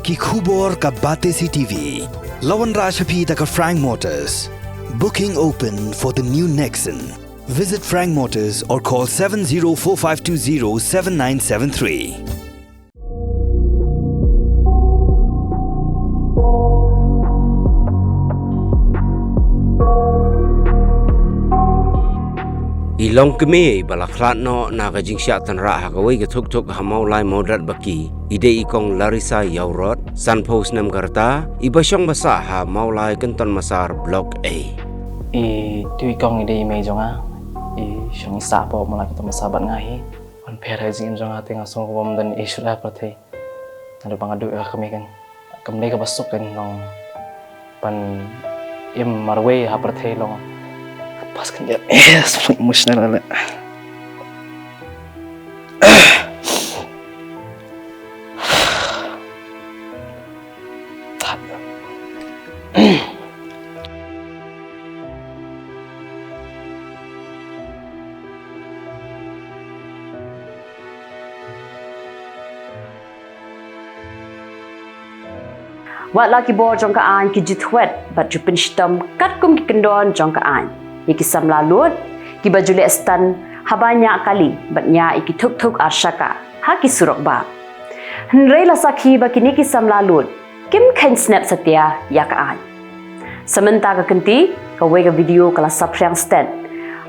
ki khubor ka bate CTV. Lawan Rajhapi taka Frank Motors. Booking open for the new Nexon. Visit Frank Motors or call 7045207973. Ilong kemi balaklat no na kajing siya tanra hakaway gatuk-tuk hamaw lai modrat baki ide ikong Larissa Yaurot Sun Post nam karta iba siyang basa ha maulay kanton masar Block A. Tu ikong ide ime jonga siyang isa po mula kanton masabat ngahi on pera jing jonga tinga song ko dan issue la prathe ada pangadu kami kan kami ka basuk kan long pan im marwe ha prathe long pas kan dia emotional ala Wat lagi bor jong ka an ki jitwet bat jupin stem kat kum ki kendon jong ka an iki sam lalut ki bajule stan habanya kali batnya iki thuk arshaka ha ki surok ba hnrei la sakhi ba kini ki sam lalut kim khain snap satya ya ka an sementa ka kenti ka we ka video kala sapryang stand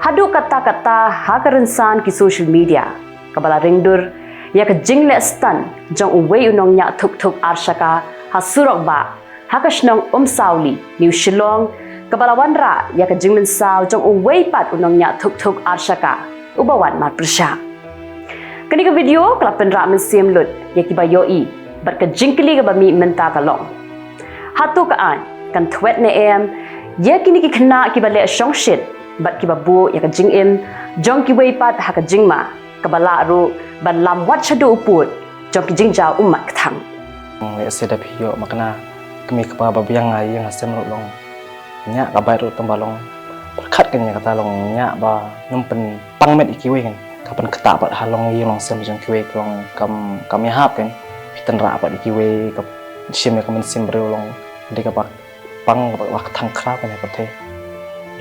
hadu kata-kata ha ka rensan ki social media ka bala ringdur ya ka Jingleh Stunt jong we unong nya thuk arshaka ha surok ba ha ka shnong sauli New Shillong kabalawan ra ya ka Pynmynsaw jong uway pat unong nya thuk arshaka ubawan mat persya kani ka video kalapen ra mensim lut ya ki bayoi bat ka jingkli ka bami menta ka long hatu ka an kan thwet ne em ya kini ki khna ki bale shong shit bat ki babu ya ka jingim jong ki way pat ha ka jingma kabala ru ban lam wat shadu uput jong ki jingjaw umat thang sedap hiyo makna kami kapa babiang ngai yang asem long nya ka bai ru tambalong perkat kan nya kata long nya ba numpen pangmet Kiwei kan kapan keta pat halong yi long sem jong Kiwei long kami hap kan pitan ra pat Kiwei ka sim ya kamen sim bro long de ka pang wak thang kra kan pathe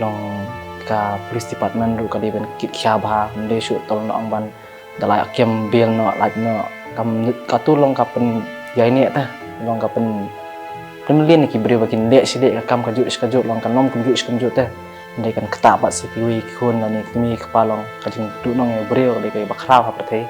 long ka police department ru ka de ben kit Kaba de shu tol no ban dalai akem bil no laj no kam ka tu long kapen ya ini ta long kapen Pemilihan ki beri bakin lek sidik kam kajut long kan nom kajut teh ndai kan ketapat si Kiwei kun ni kami kepalong kajing tu nong ya beri le kai bakrau ha pathe